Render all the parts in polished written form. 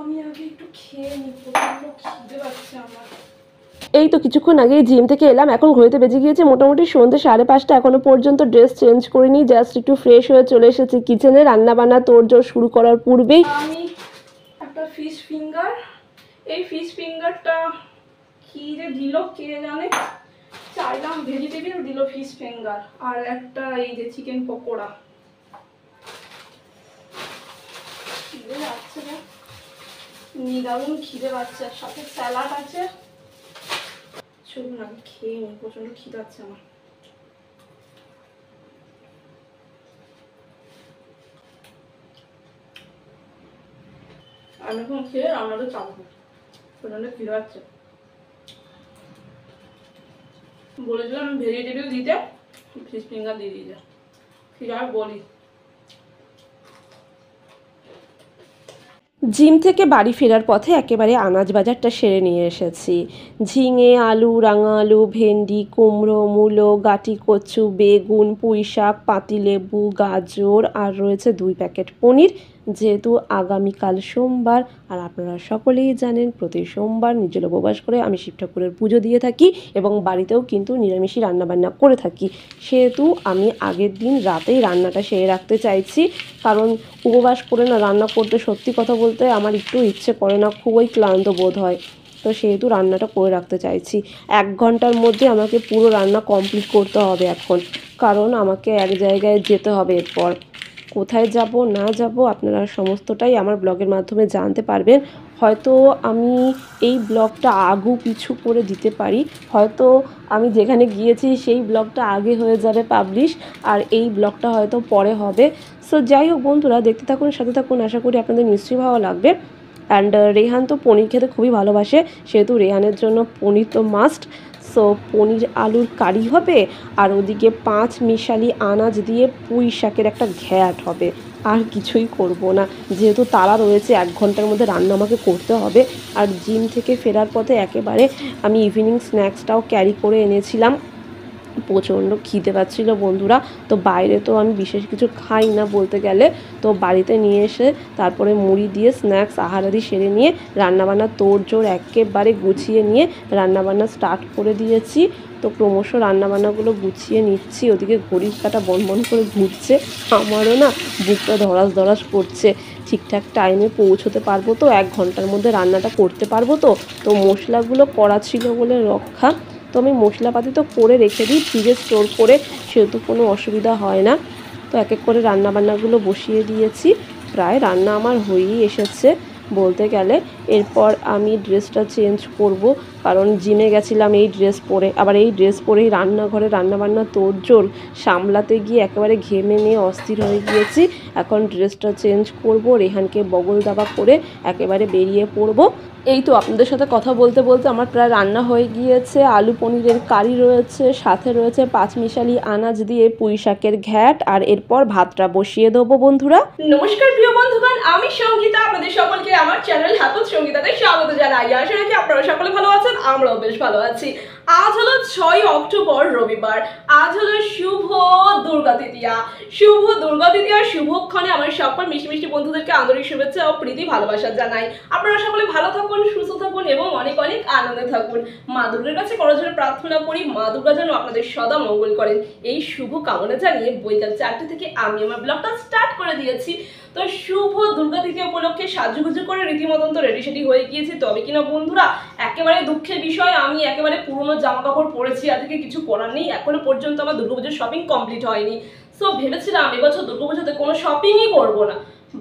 আমি আগে একটু খেয়ে নিই, প্রচন্ড খিদে পাচ্ছে আমার। এই তো কিছুক্ষণ আগে জিম থেকে এলাম, এখন ঘড়িতে বেজে গিয়েছে মোটামুটি সন্ধ্যে 5:30। এখনো পর্যন্ত ড্রেস চেঞ্জ করিনি, জাস্ট একটু ফ্রেশ হয়ে চলে এসেছি কিচেনে। রান্না বান্না তোড়জোড় শুরু করার পূর্বেই আমি একটা ফিশ ফিঙ্গার, এই ফিশ ফিঙ্গারটা কি যে দিল কে জানে, চাইলাম ভেজিটেবিল দিল ফিশ ফিঙ্গার, আর একটা এই যে চিকেন পকোড়া। খিদে যাচ্ছে না, নিদারুণ খিদে পাচ্ছে, সাথে স্যালাড আছে। চলুন আমি খেয়ে নিই, প্রচন্ড খিদে পাচ্ছে আমার। আমি এখন খেয়ে রান্নাটা চাপবো, প্রচন্ড খিদে পাচ্ছে। বলেছিলাম আমি ভেজিটেবিল দিতে, ফিশ ফিঙ্গার দিয়ে দিয়েছে। ঠিক আছে বলি, জিম থেকে বাড়ি ফেরার পথে একেবারে আনাজ বাজারটা সেরে নিয়ে এসেছি। ঝিঙে, আলু, রাঙা আলু, ভেন্ডি, কুমড়ো, মূলো, গাঁটি কচু, বেগুন, পুঁই শাক, পাতিলেবু, গাজর, আর রয়েছে 2 প্যাকেট পনির। যেহেতু আগামীকাল সোমবার, আর আপনারা সকলেই জানেন প্রতি সোমবার নির্জল উপবাস করে আমি শিব ঠাকুরের পুজো দিয়ে থাকি এবং বাড়িতেও কিন্তু নিরামিষই রান্নাবান্না করে থাকি, সেহেতু আমি আগের দিন রাতেই রান্নাটা সেরে রাখতে চাইছি। কারণ উপবাস করে না রান্না করতে সত্যি কথা বলতে আমার একটু ইচ্ছে করে না, খুবই ক্লান্ত বোধ হয়। তো সেহেতু রান্নাটা করে রাখতে চাইছি। 1 ঘন্টার মধ্যে আমাকে পুরো রান্না কমপ্লিট করতে হবে এখন, কারণ আমাকে এক জায়গায় যেতে হবে। এরপর কোথায় যাব না যাব আপনারা সমস্তটাই আমার ব্লগের মাধ্যমে জানতে পারবেন। হয়তো আমি এই ব্লগটা আগু পিছু করে দিতে পারি, হয়তো আমি যেখানে গিয়েছি সেই ব্লগটা আগে হয়ে যাবে পাবলিশ, আর এই ব্লগটা হয়তো পরে হবে। সো যাই হোক বন্ধুরা, দেখতে থাকুন, সাথে থাকুন, আশা করি আপনাদের নিশ্চয়ই ভালো লাগবে। অ্যান্ড রেহান তো পনির খেতে খুবই ভালোবাসে, সেহেতু রেহানের জন্য পনির তো মাস্ট। সো পনির আলুর কারি হবে, আর ওদিকে 5 মিশালি আনাজ দিয়ে পুঁই শাকের একটা ঘ্যাট হবে। আর কিছুই করব না, যেহেতু তারা রয়েছে 1 ঘন্টার মধ্যে রান্না আমাকে করতে হবে। আর জিম থেকে ফেরার পথে একেবারে আমি ইভিনিং স্ন্যাক্সটাও ক্যারি করে এনেছিলাম। প্রচণ্ড খিদে পাচ্ছিল বন্ধুরা, তো বাইরে তো আমি বিশেষ কিছু খাই না বলতে গেলে, তো বাড়িতে নিয়ে এসে তারপরে মুড়ি দিয়ে স্ন্যাক্স আহারাদি সেরে নিয়ে রান্নাবান্না তোড়জোড় একেবারে গুছিয়ে নিয়ে রান্নাবান্না স্টার্ট করে দিয়েছি। তো ক্রমশ রান্নাবান্নাগুলো গুছিয়ে নিচ্ছি, ওদিকে ঘড়ির কাঁটা বন করে ঘুরছে, আমারও না বুকটা ধরাস ধরাস করছে। ঠিকঠাক টাইমে পৌঁছতে পারবো তো, 1 ঘন্টার মধ্যে রান্নাটা করতে পারবো তো। তো মশলাগুলো করা ছিল বলে রক্ষা, তো আমি মশলাপাতি তো করে রেখে দিই ফ্রিজে স্টোর করে, সেহেতু কোনো অসুবিধা হয় না। তো এক এক করে রান্নাবান্নাগুলো বসিয়ে দিয়েছি, প্রায় রান্না আমার হয়েই এসেছে বলতে গেলে। এরপর আমি ড্রেসটা চেঞ্জ করব, কারণ জিমে গেছিলাম এই ড্রেস পরে, আবার এই ড্রেস পরেই রান্নাঘরে রান্নাবান্না তোড়জোড় সামলাতে গিয়ে একেবারে ঘেমে নিয়ে অস্থির হয়ে গিয়েছি। এখন ড্রেসটা চেঞ্জ করব, রেহানকে বগল দাবা করে একেবারে বেরিয়ে পড়ব। এই তো আপনাদের সাথে কথা বলতে বলতে আমার প্রায় রান্না হয়ে গিয়েছে। আলু পনিরের কারি রয়েছে, সাথে রয়েছে 5 মিশালি আনাজ দিয়ে পুঁই শাকের ঘ্যাট, আর এরপর ভাতটা বসিয়ে দেবো বন্ধুরা। নমস্কার প্রিয় বন্ধুগণ, আমি সঙ্গীতা, আপনাদের সকলকে আমার চ্যানেল হাতুত সঙ্গীতাতে স্বাগত জানাই। আশা রাখি আপনারা সকলে ভালো আছেন, আমরাও বেশ ভালো আছি। আজ হলো 6 অক্টোবর রবিবার, আজ হলো শুভ দুর্গা তৃতীয়া। শুভ দুর্গা তৃতীয়া শুভক্ষণে আমার সকল মিষ্টি মিষ্টি বন্ধুদেরকে আন্তরিক শুভেচ্ছা ও প্রীতি ভালোবাসা জানাই। আপনারা সকলে ভালো থাকুন, সুস্থ থাকুন এবং অনেক অনেক আনন্দে থাকুন। মা দুর্গার কাছে করজোড়ে প্রার্থনা করি, মা দুর্গা যেন আপনাদের সদা মঙ্গল করেন, এই শুভ কামনা জানিয়ে বৈকাল 4টে থেকে আমি আমার ব্লগটা স্টার্ট করে দিয়েছি। তো শুভ দুর্গা তৃতীয়া উপলক্ষে সাজুগুজু করে রীতিমতন তো রেডি সেডি হয়ে গিয়েছি। তবে কিনা বন্ধুরা, একেবারে দুঃখের বিষয়, আমি একেবারে পুরনো জামা কাপড় পরেছি, আজকে কিছু করার নেই, এখনো পর্যন্ত আমার দুর্গাপুজোর শপিং কমপ্লিট হয়নি। সো ভেবেছিলাম এবছর দুর্গাপুজোতে কোনো শপিংই করবো না,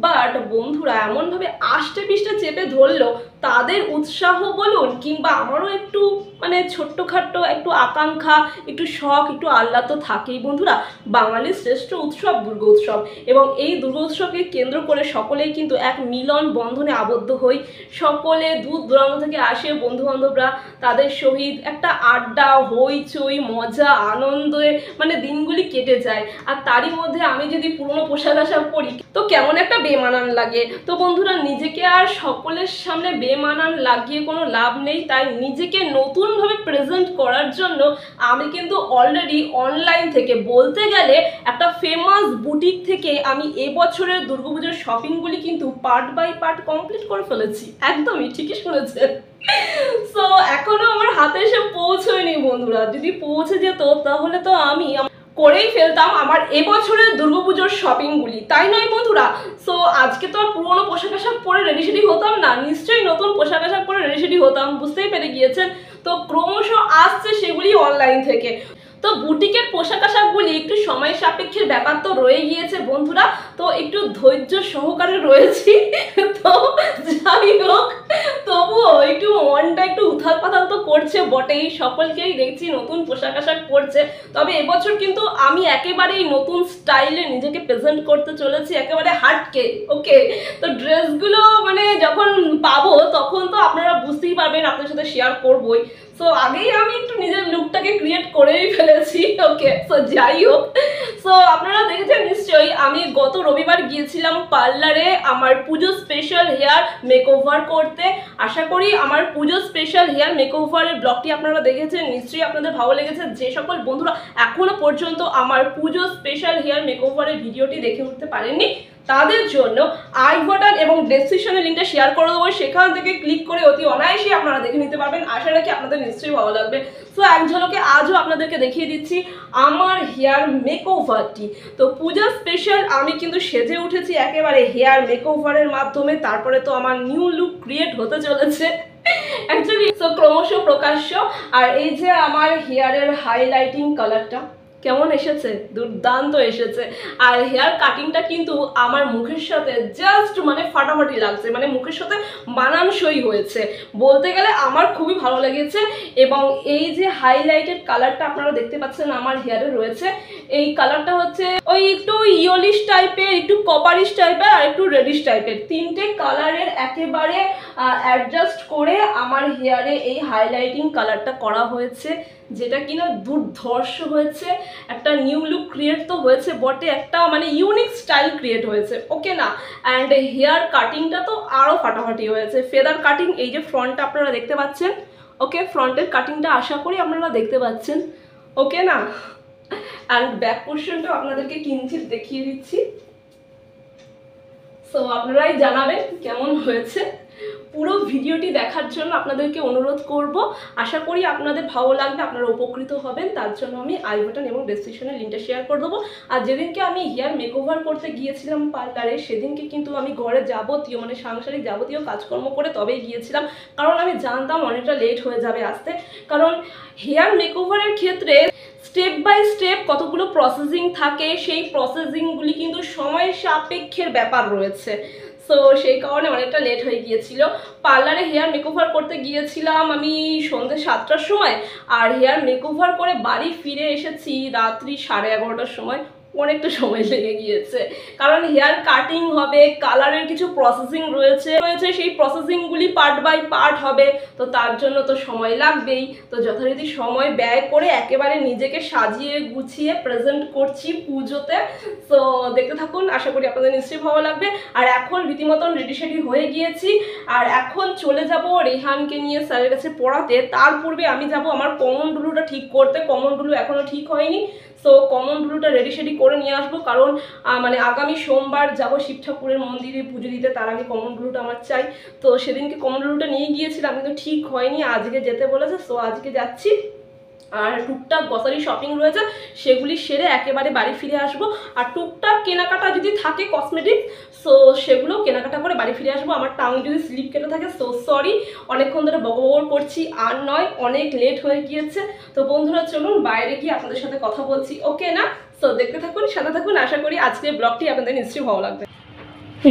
বাট বন্ধুরা এমনভাবে আষ্টে পিষ্টে চেপে ধরলো, তাদের উৎসাহ বলুন কিংবা আমারও একটু মানে ছোট্টখাট্টো একটু আকাঙ্ক্ষা, একটু শখ, একটু আহ্লাদ তো থাকেই বন্ধুরা। বাঙালির শ্রেষ্ঠ উৎসব দুর্গা উৎসব, এবং এই দুর্গা উৎসবকে কেন্দ্র করে সকলেই কিন্তু এক মিলন বন্ধনে আবদ্ধ হই। সকলে দূর দূরান্ত থেকে আসে বন্ধুবান্ধবরা, তাদের সহিত একটা আড্ডা, হইচই, মজা, আনন্দে মানে দিনগুলি কেটে যায়। আর তারই মধ্যে আমি যদি পুরনো পোশাক আশাক পরি তো কেমন একটা বেমানান লাগে। তো বন্ধুরা, নিজেকে আর সকলের সামনে বেমানান লাগিয়ে কোনো লাভ নেই, তাই নিজেকে নতুনভাবে প্রেজেন্ট করার জন্য আমি কিন্তু অলরেডি অনলাইন থেকে, বলতে গেলে একটা ফেমাস বুটিক থেকে আমি এবছরের দুর্গাপুজোর শপিংগুলি কিন্তু পার্ট বাই পার্ট কমপ্লিট করে ফেলেছি। একদমই ঠিকই শুনেছেন। সো এখনো আমার হাতে এসে পৌঁছয়নি বন্ধুরা, যদি পৌঁছে যেত তাহলে তো আমি করেই ফেলতাম আমার এবছরের দুর্গাপুজোর শপিংগুলি, তাই নয় বন্ধুরা? সো আজকে তো আর পুরোনো পোশাক আশাক পরে রেডি সেডি হতাম না, নিশ্চয়ই নতুন পোশাক আশাক পরে রেডি সেডি হতাম, বুঝতেই পেরে গিয়েছেন। তো ক্রমশ আসছে সেগুলি অনলাইন থেকে। তো বুটিকের পোশাক আশাকগুলি একটু সময় সাপেক্ষের ব্যাপার তো রয়ে গিয়েছে বন্ধুরা, তো একটু ধৈর্য সহকারে রয়েছি। তো যাই হোক, তবুও একটু মনটা একটু উথাল পাতাল তো করছে বটেই, সকলকেই দেখছি নতুন পোশাক আশাক পরছে। তবে এবছর কিন্তু আমি একেবারেই নতুন স্টাইলে নিজেকে প্রেজেন্ট করতে চলেছি, একেবারে হাটকে। ওকে, তো ড্রেসগুলো মানে যখন পাবো তখন তো আপনারা বুঝতেই পারবেন, আপনাদের সাথে শেয়ার করবোই। সো আগেই আমি একটু নিজের লুকটাকে ক্রিয়েট করেই ফেলেছি। ওকে, সো যাই হোক, সো আপনারা দেখেছেন নিশ্চয়ই আমি গত রবিবার গিয়েছিলাম পার্লারে আমার পুজো স্পেশাল হেয়ার মেকওভার করতে। আশা করি আমার পুজো স্পেশাল হেয়ার মেকওভারের ব্লগটি আপনারা দেখেছেন, নিশ্চয়ই আপনাদের ভালো লেগেছে। যে সকল বন্ধুরা এখনো পর্যন্ত আমার পুজো স্পেশাল হেয়ার মেকওভারের ভিডিওটি দেখে উঠতে পারেননি, তাদের জন্য আই বাটন এবং ডেসক্রিপশনের লিঙ্কটা শেয়ার করে দেবো, সেখান থেকে ক্লিক করে অতি অনায়াসে আপনারা দেখে নিতে পারবেন। আশা রাখি আপনাদের নিশ্চয়ই ভালো লাগবে। সো এক ঝলকে আজও আপনাদেরকে দেখিয়ে দিচ্ছি আমার হেয়ার মেকওভারটি। তো পূজা স্পেশাল আমি কিন্তু সেজে উঠেছি একেবারে হেয়ার মেকওভারের মাধ্যমে, তারপরে তো আমার নিউ লুক ক্রিয়েট হতে চলেছে অ্যাকচুয়ালি। সো ক্রমশ প্রকাশ্য। আর এই যে আমার হেয়ারের হাইলাইটিং কালারটা কেমন এসেছে, দুর্দান্ত এসেছে। আর হেয়ার কাটিংটা কিন্তু আমার মুখের সাথে জাস্ট মানে ফাটাফাটি লাগছে, মানে মুখের সাথে মানানসই হয়েছে বলতে গেলে, আমার খুবই ভালো লেগেছে। এবং এই যে হাইলাইটেড কালারটা আপনারা দেখতে পাচ্ছেন আমার হেয়ারে রয়েছে, এই কালারটা হচ্ছে ওই একটু ইয়েলিশ টাইপের, একটু কপারিশ টাইপের আর একটু রেডিশ টাইপের, তিনটে কালারের একেবারে অ্যাডজাস্ট করে আমার হেয়ারে এই হাইলাইটিং কালারটা করা হয়েছে, যেটা কিনা দুর্ধর্ষ হয়েছে। একটা নিউ লুক ক্রিয়েট তো হয়েছে বটে, একটা মানে ইউনিক স্টাইল ক্রিয়েট হয়েছে। ওকে না, অ্যান্ড হেয়ার কাটিংটা তো আরও ফাটাফাটি হয়েছে। ফেদার কাটিং, এই যে ফ্রন্টটা আপনারা দেখতে পাচ্ছেন, ওকে, ফ্রন্টের কাটিংটা আশা করি আপনারা দেখতে পাচ্ছেন। ওকে না, অ্যান্ড ব্যাক পোর্শনটা আপনাদেরকে কিঞ্চিত দেখিয়ে দিচ্ছি। সো আপনারাই জানাবেন কেমন হয়েছে। পুরো ভিডিওটি দেখার জন্য আপনাদেরকে অনুরোধ করব, আশা করি আপনাদের ভালো লাগবে, আপনারা উপকৃত হবেন। তার জন্য আমি আই বাটন এবং ডেসক্রিপশনের লিঙ্কটা শেয়ার করে দেবো। আর যেদিনকে আমি হেয়ার মেকওভার করতে গিয়েছিলাম পার্লারে, সেদিনকে কিন্তু আমি ঘরে যাবতীয় মানে সাংসারিক যাবতীয় কাজকর্ম করে তবেই গিয়েছিলাম, কারণ আমি জানতাম অনেকটা লেট হয়ে যাবে আসতে। কারণ হেয়ার মেকওভারের ক্ষেত্রে স্টেপ বাই স্টেপ কতগুলো প্রসেসিং থাকে, সেই প্রসেসিংগুলি কিন্তু সময় সাপেক্ষের ব্যাপার রয়েছে। সো সেই কারণে অনেকটা লেট হয়ে গিয়েছিল। পার্লারে হেয়ার মেকওভার করতে গিয়েছিলাম আমি সন্ধ্যে 7টার সময়, আর হেয়ার মেকওভার করে বাড়ি ফিরে এসেছি রাত্রি 11:30টার সময়। অনেকটা সময় লেগে গিয়েছে, কারণ হেয়ার কাটিং হবে, কালারের কিছু প্রসেসিং রয়েছে, সেই প্রসেসিংগুলি পার্ট বাই পার্ট হবে, তো তার জন্য তো সময় লাগবেই। তো যথারীতি সময় ব্যয় করে একেবারে নিজেকে সাজিয়ে গুছিয়ে প্রেজেন্ট করছি পুজোতে। তো দেখতে থাকুন, আশা করি আপনাদের নিশ্চয়ই ভালো লাগবে। আর এখন রীতিমতন রেডি সেডি হয়ে গিয়েছি, আর এখন চলে যাব রেহানকে নিয়ে স্যারের কাছে পড়াতে। তার পূর্বে আমি যাব আমার কমন ডুলুটা ঠিক করতে, কমন ডুলু এখনো ঠিক হয়নি। সো কমন ডুলুটা রেডি সেডি করে নিয়ে আসবো, কারণ মানে আগামী সোমবার যাব শিব ঠাকুরের মন্দিরে পুজো দিতে, তার আগে কমন ডুলুটা আমার চাই। তো সেদিনকে কমন ডুলুটা নিয়ে গিয়েছিলাম কিন্তু ঠিক হয়নি, আজকে যেতে বলেছে। সো আজকে যাচ্ছি, আর টুকটাক গ্রসারি শপিং রয়েছে, সেগুলি সেরে একেবারে বাড়ি ফিরে আসবো। আর টুকটাক কেনাকাটা যদি থাকে কসমেটিক, সো সেগুলো কেনাকাটা করে বাড়ি ফিরে আসবো। আমার টাং যদি স্লিপ কেটে থাকে, সো সরি, অনেকক্ষণ ধরে বকবক করছি, আর নয়, অনেক লেট হয়ে গিয়েছে। তো বন্ধুরা চলুন বাইরে গিয়ে আপনাদের সাথে কথা বলছি, ওকে না? সো দেখতে থাকুন, সাথে থাকুন, আশা করি আজকের ব্লগটি আপনাদের নিশ্চয়ই ভালো লাগবে।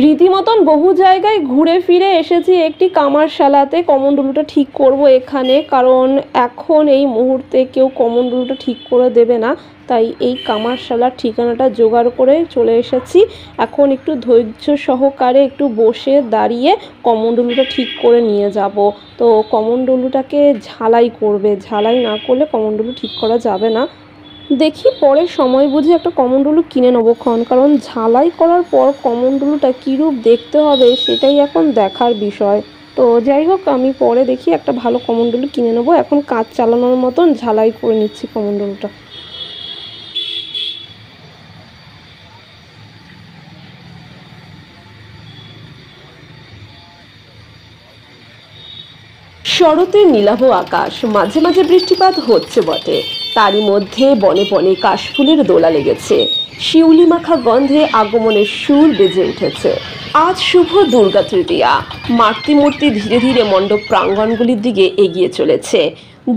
রীতিমতন বহু জায়গায় ঘুরে ফিরে এসেছি একটি কামারশালাতে, কমণ্ডলুটা ঠিক করব এখানে, কারণ এখন এই মুহূর্তে কেউ কমণ্ডলুটা ঠিক করে দেবে না, তাই এই কামারশালার ঠিকানাটা জোগাড় করে চলে এসেছি। এখন একটু ধৈর্য সহকারে একটু বসে দাঁড়িয়ে কমণ্ডলুটা ঠিক করে নিয়ে যাব। তো কমণ্ডলুটাকে ঝালাই করবে, ঝালাই না করলে কমণ্ডলু ঠিক করা যাবে না। দেখি পরে সময় বুঝে একটা কমণ্ডলু কিনে নেবো ক্ষণ, কারণ ঝালাই করার পর কমণ্ডলুটা কীরূপ দেখতে হবে সেটাই এখন দেখার বিষয়। তো যাই হোক, আমি পরে দেখি একটা ভালো কমণ্ডলু কিনে নেবো। এখন কাজ চালানোর মতন ঝালাই করে নিচ্ছি কমণ্ডলুটা। শরতের নীলাভ আকাশ, মাঝে মাঝে বৃষ্টিপাত হচ্ছে বটে, তারই মধ্যে বনে বনে কাশফুলের দোলা লেগেছে, শিউলি মাখা গন্ধে আগমনের সুর বেজে উঠেছে। আজ শুভ দুর্গা তৃতীয়া। মাতৃমূর্তি ধীরে ধীরে মণ্ডপ প্রাঙ্গণগুলির দিকে এগিয়ে চলেছে।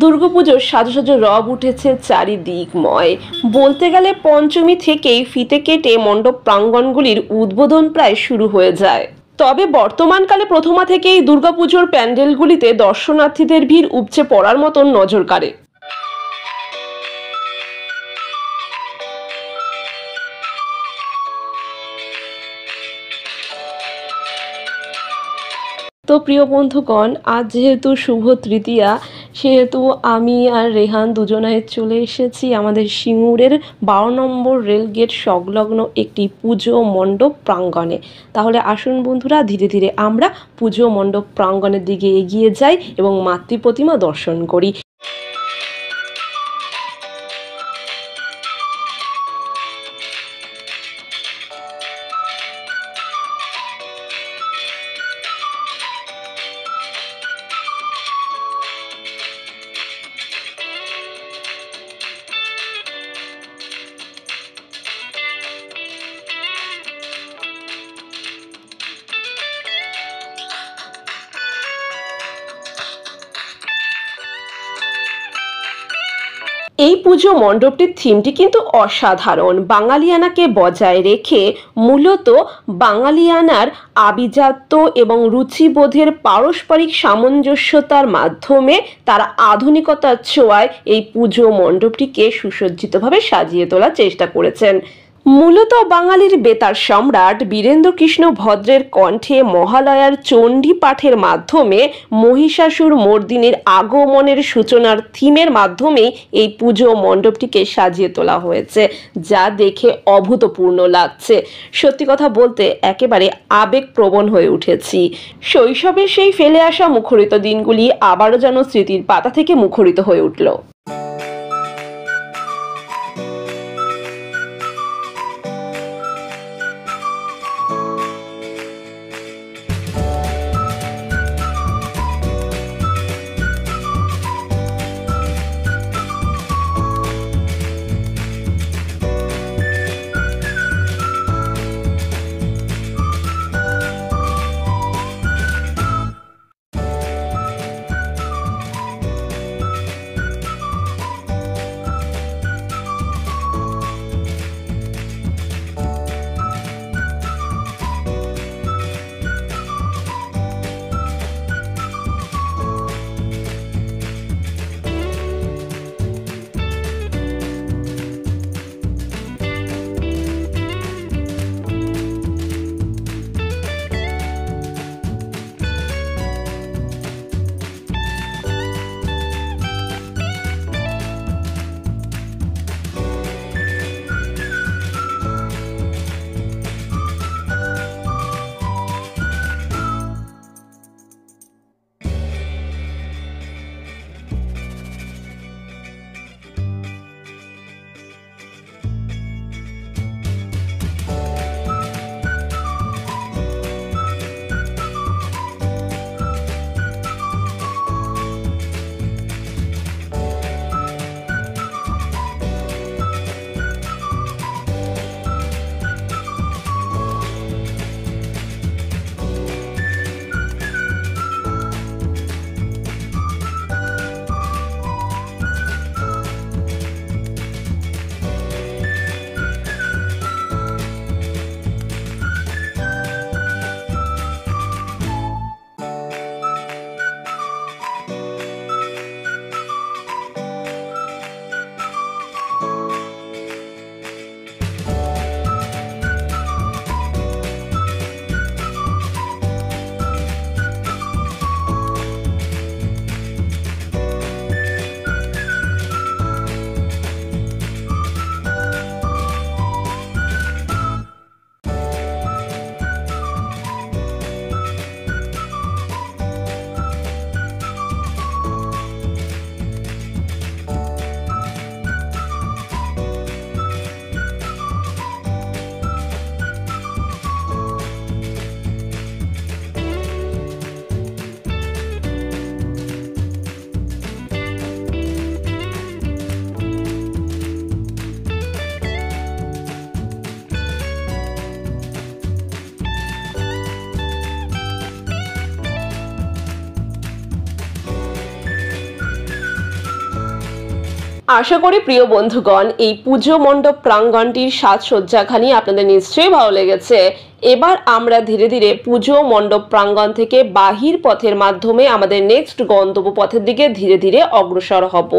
দুর্গাপুজোর সাজো সাজো রব উঠেছে চারিদিকময়। বলতে গেলে পঞ্চমী থেকেই ফিতে কেটে মণ্ডপ প্রাঙ্গণগুলির উদ্বোধন প্রায় শুরু হয়ে যায়। তবে বর্তমানকালে প্রথমা থেকেই দুর্গাপুজোর প্যান্ডেলগুলিতে দর্শনার্থীদের ভিড় উপচে পড়ার মতন নজর কাড়ে। তো প্রিয় বন্ধুগণ, আজ যেহেতু শুভ তৃতীয়া, সেহেতু আমি আর রেহান দুজনায় চলে এসেছি আমাদের সিঙ্গুরের 12 নম্বর রেলগেট সংলগ্ন একটি পুজো মণ্ডপ প্রাঙ্গণে। তাহলে আসুন বন্ধুরা, ধীরে ধীরে আমরা পুজো মণ্ডপ প্রাঙ্গণের দিকে এগিয়ে যাই এবং মাতৃ প্রতিমা দর্শন করি। এই পুজো মণ্ডপটির থিমটি কিন্তু অসাধারণ। বাঙালিয়ানাকে বজায় রেখে মূলত বাঙালিয়ানার আভিজাত্য এবং রুচিবোধের পারস্পরিক সামঞ্জস্যতার মাধ্যমে তারা আধুনিকতার ছোঁয়ায় এই পুজো মণ্ডপটিকে সুসজ্জিতভাবে সাজিয়ে তোলার চেষ্টা করেছেন। মূলত বাঙালির বেতার সম্রাট বীরেন্দ্রকৃষ্ণ ভদ্রের কণ্ঠে মহালয়ার চণ্ডী পাঠের মাধ্যমে মহিষাসুর মর্দিনীর আগমনের সূচনার থিমের মাধ্যমে এই পুজো মণ্ডপটিকে সাজিয়ে তোলা হয়েছে, যা দেখে অভূতপূর্ণ লাগছে। সত্যি কথা বলতে একেবারে আবেগপ্রবণ হয়ে উঠেছি। শৈশবের সেই ফেলে আসা মুখরিত দিনগুলি আবারও যেন স্মৃতির পাতা থেকে মুখরিত হয়ে উঠল। আশা করি প্রিয় বন্ধুগণ এই পুজো মণ্ডপ প্রাঙ্গণটির সাজসজ্জাখানি আপনাদের নিশ্চয়ই ভালো লেগেছে। এবার আমরা ধীরে ধীরে পুজো মণ্ডপ প্রাঙ্গণ থেকে বাহির পথের মাধ্যমে আমাদের নেক্সট গন্তব্য পথের দিকে ধীরে ধীরে অগ্রসর হব।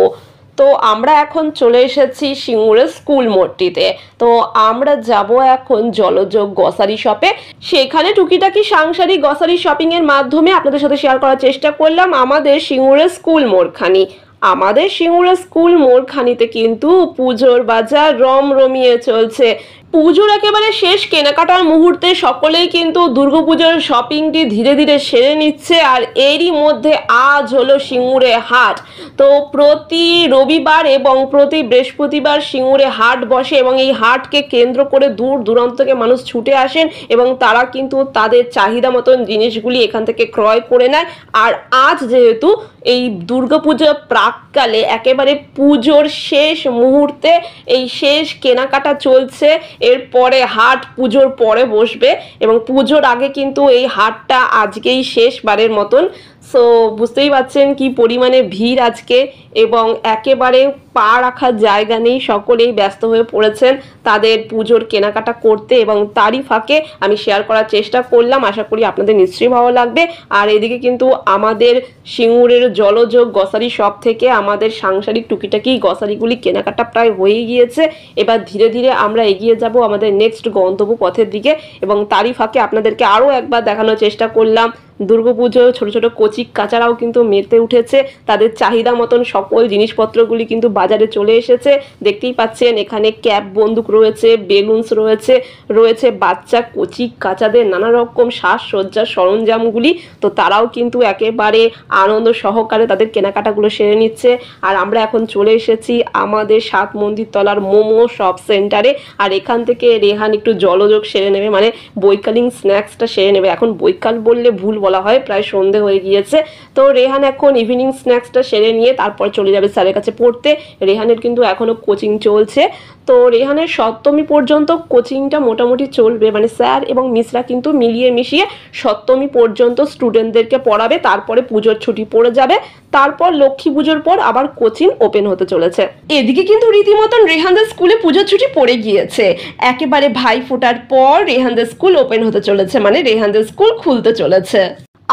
তো আমরা এখন চলে এসেছি সিঙ্গুরের স্কুল মোড়টিতে। তো আমরা যাব এখন জলযোগ গ্রসারি শপে। সেখানে টুকিটাকি সাংসারিক গ্রসারি শপিং এর মাধ্যমে আপনাদের সাথে শেয়ার করার চেষ্টা করলাম আমাদের সিঙ্গুরের স্কুল মোড়খানি। আমাদের সিঙ্গুরা স্কুল মোড়খানিতে কিন্তু পুজোর বাজার রমরমিয়ে চলছে। পুজোর একেবারে শেষ কেনাকাটার মুহূর্তে সকলেই কিন্তু দুর্গাপুজোর শপিংটি ধীরে ধীরে সেরে নিচ্ছে। আর এরই মধ্যে আজ হলো সিঙ্গুরে হাট। তো প্রতি রবিবার এবং প্রতি বৃহস্পতিবার সিঙ্গুরে হাট বসে এবং এই হাটকে কেন্দ্র করে দূর দূরান্ত থেকে মানুষ ছুটে আসেন এবং তারা কিন্তু তাদের চাহিদা মতন জিনিসগুলি এখান থেকে ক্রয় করে নেয়। আর আজ যেহেতু এই দুর্গাপুজোর প্রাককালে একেবারে পুজোর শেষ মুহূর্তে এই শেষ কেনাকাটা চলছে। এরপরে হাট পুজোর পরে বসবে এবং পুজোর আগে কিন্তু এই হাটটা আজকেই শেষবারের মতন। সো বুঝতেই পারছেন কি পরিমাণে ভিড় আজকে এবং একেবারে পা রাখার জায়গা নেই। সকলেই ব্যস্ত হয়ে পড়েছেন তাদের পুজোর কেনাকাটা করতে এবং তারই ফাঁকে আমি শেয়ার করার চেষ্টা করলাম। আশা করি আপনাদের নিশ্চয়ই ভালো লাগবে। আর এদিকে কিন্তু আমাদের সিঙ্গুরের জলযোগ গ্রসারি শপ থেকে আমাদের সাংসারিক টুকিটাকি গ্রসারিগুলি কেনাকাটা প্রায় হয়ে গিয়েছে। এবার ধীরে ধীরে আমরা এগিয়ে যাব আমাদের নেক্সট গন্তব্য পথের দিকে এবং তারই ফাঁকে আপনাদেরকে আরও একবার দেখানোর চেষ্টা করলাম দুর্গাপুজো ছোট ছোট কচি কাচারাও কিন্তু মেতে উঠেছে। তাদের চাহিদা মতন সকল জিনিসপত্রগুলি কিন্তু বাজারে চলে এসেছে। দেখতেই পাচ্ছেন এখানে ক্যাপ বন্দুক রয়েছে, বেলুনস রয়েছে, রয়েছে বাচ্চা কচি কাচাদের নানা রকম সাজসজ্জার সরঞ্জামগুলি। তো তারাও কিন্তু একেবারে আনন্দ সহকারে তাদের কেনাকাটাগুলো সেরে নিচ্ছে। আর আমরা এখন চলে এসেছি আমাদের সাত মন্দির তলার মোমো শপ সেন্টারে। আর এখান থেকে রেহান একটু জলযোগ সেরে নেবে, মানে বৈকালীন স্ন্যাক্সটা সেরে নেবে। এখন বৈকাল বললে ভুল বলা হয়, প্রায় সন্ধে হয়ে গিয়েছে। তো রেহান এখন ইভিনিং স্ন্যাক্সটা সেরে নিয়ে তারপর চলে যাবে স্যারের কাছে পড়তে। রেহানের কিন্তু এখনও কোচিং চলছে। তো রেহানের সপ্তমী পর্যন্ত কোচিংটা মোটামুটি চলবে, মানে স্যার এবং মিসরা কিন্তু মিলিয়ে মিশিয়ে সপ্তমী পর্যন্ত স্টুডেন্টদেরকে পড়াবে। তারপরে পুজোর ছুটি পড়ে যাবে, তারপর লক্ষ্মী পুজোর পর আবার কোচিং ওপেন হতে চলেছে। এদিকে কিন্তু রীতিমতন রেহানদের স্কুলে পুজোর ছুটি পড়ে গিয়েছে। একেবারে ভাই ফোটার পর রেহানদের স্কুল ওপেন হতে চলেছে, মানে রেহানদের স্কুল খুলতে চলেছে।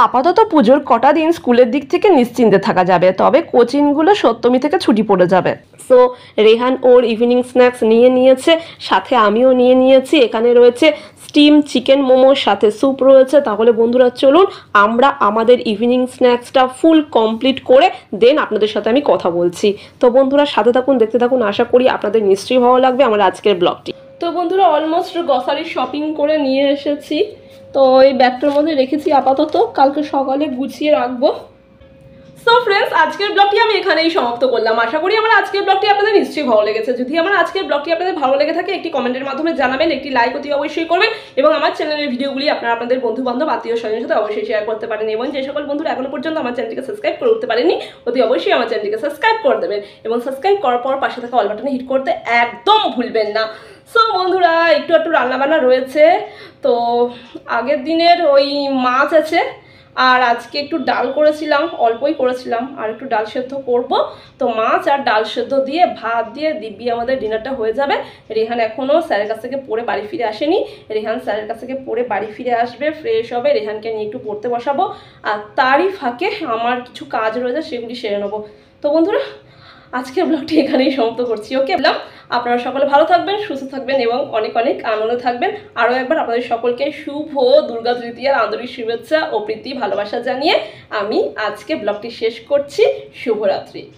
আপাতত পুজোর কটা দিন স্কুলের দিক থেকে নিশ্চিন্তে থাকা যাবে, তবে কোচিংগুলো সপ্তমী থেকে ছুটি পড়ে যাবে। সো রেহান ওর ইভিনিং স্ন্যাক্স নিয়ে নিয়েছে, সাথে আমিও নিয়ে নিয়েছি। এখানে রয়েছে স্টিম চিকেন মোমোর সাথে স্যুপ রয়েছে। তাহলে বন্ধুরা চলুন আমরা আমাদের ইভিনিং স্ন্যাক্সটা ফুল কমপ্লিট করে দেন আপনাদের সাথে আমি কথা বলছি। তো বন্ধুরা সাথে থাকুন, দেখতে থাকুন। আশা করি আপনাদের নিশ্চয়ই ভালো লাগবে আমার আজকের ব্লগটি। তো বন্ধুরা অলমোস্ট গ্রসারি শপিং করে নিয়ে এসেছি। তো এই ব্যাগটার মধ্যে রেখেছি আপাতত, কালকে সকালে গুছিয়ে রাখবো। সো ফ্রেন্ডস, আজকের ব্লগটি আমি এখানেই সমাপ্ত করলাম। আশা করি আমার আজকের ব্লগটি আপনাদের নিশ্চয়ই ভালো লেগেছে। যদি আমার আজকের ব্লগটি আপনাদের ভালো লেগে থাকে একটি কমেন্টের মাধ্যমে জানাবেন, একটি লাইক অতি অবশ্যই করবেন এবং আমার চ্যানেলের ভিডিওগুলি আপনারা আপনাদের বন্ধু বান্ধব আত্মীয় স্বজনের সাথে অবশ্যই শেয়ার করতে পারেন। এবং যে সকল বন্ধুরা এখনো পর্যন্ত আমার চ্যানেলটিকে সাবস্ক্রাইব করে উঠতে পারেননি অতি অবশ্যই আমার চ্যানেলটিকে সাবস্ক্রাইব করে দেবেন এবং সাবস্ক্রাইব করার পর পাশে থাকা অল বাটনে হিট করতে একদম ভুলবেন না। সো বন্ধুরা একটু রান্নাবান্না রয়েছে। তো আগের দিনের ওই মাছ আছে আর আজকে একটু ডাল করেছিলাম, অল্পই করেছিলাম, আর একটু ডাল সেদ্ধ করব। তো মাছ আর ডাল সেদ্ধ দিয়ে ভাত দিয়ে দিব্যি আমাদের ডিনারটা হয়ে যাবে। রেহান এখনও স্যারের কাছ থেকে পড়ে বাড়ি ফিরে আসেনি। রেহান স্যারের কাছ থেকে পড়ে বাড়ি ফিরে আসবে, ফ্রেশ হবে, রেহানকে নিয়ে একটু পড়তে বসাবো। আর তারই ফাঁকে আমার কিছু কাজ রয়েছে সেগুলি সেরে নেবো। তো বন্ধুরা আজকের ব্লগটি এখানেই সমাপ্ত করছি। ওকে, বললাম আপনারা সকলে ভালো থাকবেন, সুস্থ থাকবেন এবং অনেক অনেক আনন্দে থাকবেন। আরও একবার আপনাদের সকলকে শুভ দুর্গা তৃতীয়ার আন্তরিক শুভেচ্ছা ও প্রীতি ভালোবাসা জানিয়ে আমি আজকে ব্লগটি শেষ করছি। শুভরাত্রি।